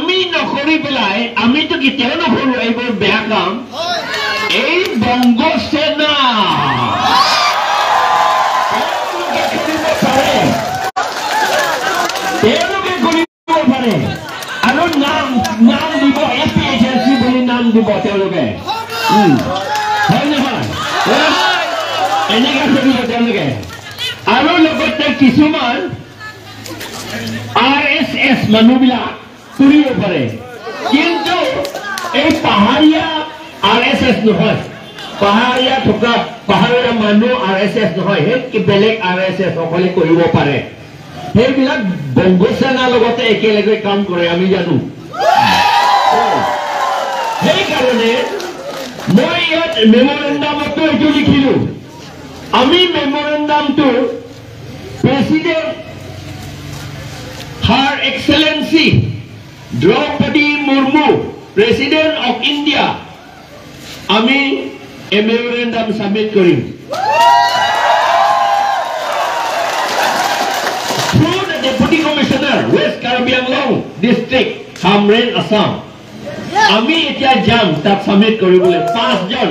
আমি নকৰি পেলাই আমিতো কেতিয়াও নকৰো এইবোৰ বেয়া কাম এই বংগ সেনা তেওঁলোকে কৰিব পাৰে আৰু নাম দিব APHLC বুলি নাম দিব তেওঁলোকে হয় নহয় এনেকৈ কৰিব তেওঁলোকে আৰু লগতে কিছুমান RSS মানুহবিলাক কৰিব পাৰে কিন্তু এই পাহাৰীয়া RSS নহয় পাহাৰীয়া থকা পাহাৰীয়া মানুহ RSS নহয় সেই বেলেগ RSS সকলে কৰিব পাৰে সেইবিলাক বংগ সেনাৰ লগতে একেলগে কাম কৰে আমি জানো সেইকাৰণে মই ইয়াত মেমৰেণ্ডামতো এইটো লিখিলো আমি মেমৰেণ্ডামটো president Her Excellency Draupadi Murmu, President of India, আমি a memorandum submit Karim through the Deputy Commissioner West Karbi Anglong District, Hemprek Assam. আমি এতিয়া যাম তাক submit কৰিবলৈ 5 জন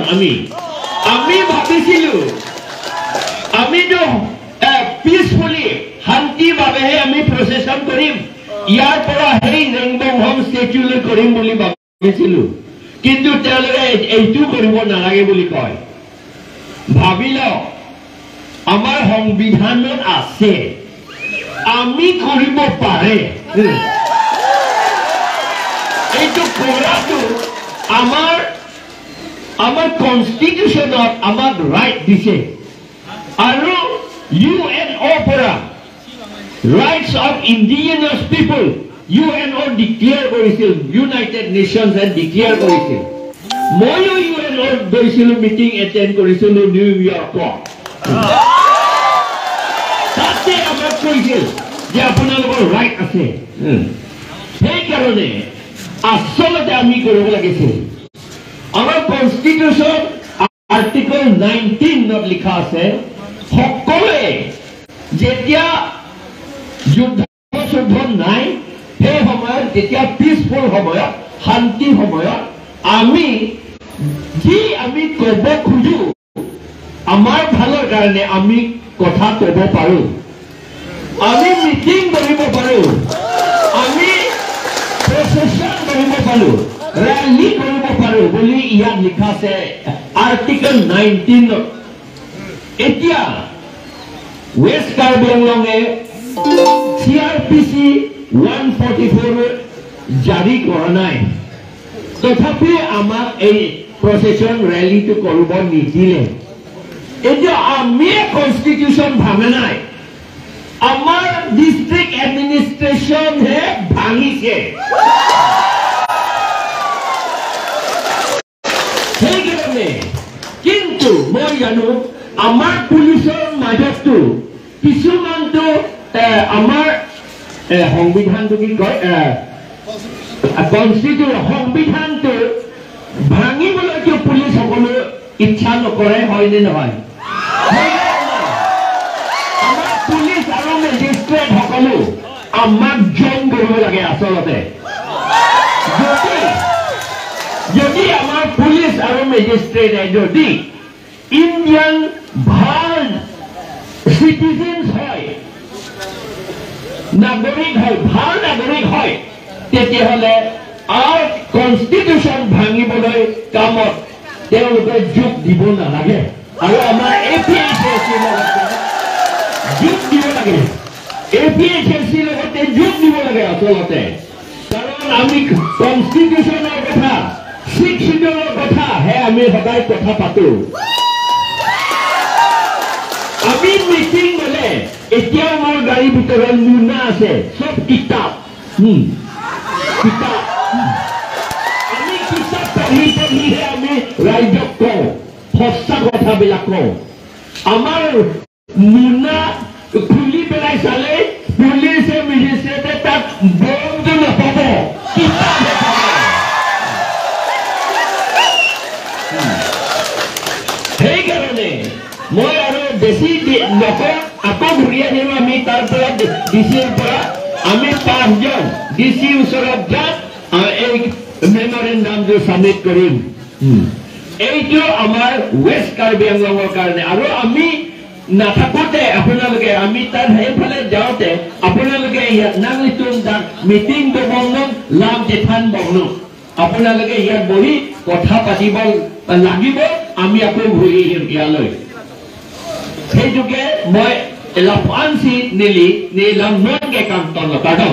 আমি ভাবিছিলো আমিতো peacefully শান্তি ভাবেহে আমি প্ৰচেছন কৰিম ইয়াৰ পৰা হেই ৰেংবং হোম ষ্টেচুলৈ কৰিম বুলি ভাবিছিলো কিন্তু তেওঁলোকে এইটো কৰিব নালাগে বুলি কয় ভাবিল আমাৰ সংবিধানত আছে আমি কৰিব পাৰে এইটো কৰাটো আমাৰ কনষ্টিটিউচনত আমাক ৰাইট দিছে আৰু UNO পৰা Rights of Indigenous People UNO declare কৰিছিল United Nations and declare কৰিছিল মইও UNO গৈছিলো মিটিং এটেন্ড কৰিছিলো নিউ ইয়ৰ্কত তাতে আমাক কৈছিল যে আপোনালোকৰ ৰাইট আছে সেইকাৰণে আচলতে আমি কৰিব লাগিছিল আমাৰ কনষ্টিটিউচন আৰ্টিকল 19 ত লিখা আছে সকলোৱে যেতিয়া যুদ্ধ নাই সেই সময়ত যেতিয়া পিসফুল সময়ত শান্তি সময়ত আমি ক'ব খুজো আমাৰ ভালৰ কাৰণে আমি কথা ক'ব পাৰো আমি মিটিং কৰিব পাৰো আমি প্ৰচেছন কৰিব পাৰো ৰেলী কৰিব পাৰো বুলি ইয়াত লিখা আছে আৰ্টিকল 19 এতিয়া West Karbi Anglong CRPC 144 জাৰি কৰা নাই তথাপি আমাক এই প্ৰচেছন ৰেলীটো কৰিব নিদিলে এতিয়া আমি কনষ্টিটিউচন ভাঙা নাই আমাৰ ডিস্ট্ৰিক্ট এডমিনিষ্ট্ৰেশন হে ভাঙিছে সেইকাৰণে কিন্তু মই জানো আমাৰ পুলিচৰ মাজতো কিছুমানটো আমাৰ সংবিধানটো কি কয় কনষ্টিটিউচন সংবিধানটো ভাঙিবলৈ কি পুলিচ সকলো ইচ্ছা নকৰে হয় নে নহয় আমাৰ পুলিচ আৰু মেজিষ্ট্ৰেট সকলো আমাক জইন কৰিব লাগে আচলতে যদি আমাৰ পুলিচ আৰু মেজিষ্ট্ৰেট যদি ইণ্ডিয়ান ভাল সিটিজেন্স হয় নাগরিক হয় ভাল নাগরিক হয় তেতিয়াহলে আর কনস্টিটিউশন ভাঙিবলৈ কামত তেওঁলোকে যোগ দিব নালাগে আৰু আমাৰ APHLC লগতে যোগ দিব লাগে APHLC লগতে যোগ দিব লাগে আচলতে কাৰণ আমি কনস্টিটিউশনৰ কথা 6 শিডিউলৰ কথা হে আমি সদায় কথা পাতো আমি মিটিং গলে এতিয়া আমাৰ গাড়ী ভিতৰত নুনা আছে সব কিতাপ আমি কিতাপ পঢ়িহে আমি ৰাইজক কওঁ সঁচা কথাবিলাক কওঁ আমাৰ নুনা খুলি পেলাই চালে পুলিচে মেজিষ্ট্ৰেটে তাক বন্ধ নাপাব কিতাপ সেইকাৰণে মই আৰু বেছি নকওঁ আকৌ ঘূৰি আহিম আমি তাৰ পৰা ডিচিৰ পৰা আমি 5 জন ডিচি ওচৰত যাম মেমৰেন্ডামটো সাবমিট কৰিম এইটো আমাৰ ওয়েস্ট কাৰ্বি আংলঙৰ কাৰণে আৰু আমি নাথাকোতে আপোনালোকে আমি তাত সেইফালে যাওঁতে আপোনালোকে ইয়াত নাংলিতুন তাত মিটিং বংনম লাভ জেঠান বংনম আপোনালোকে ইয়াত বহি কথা পাতিব লাগিব আমি আকৌ ঘূৰি ইয়ালৈ সেইটোকে মই এলাফানসি নিলি নিলাম নকে কাম তন কাটো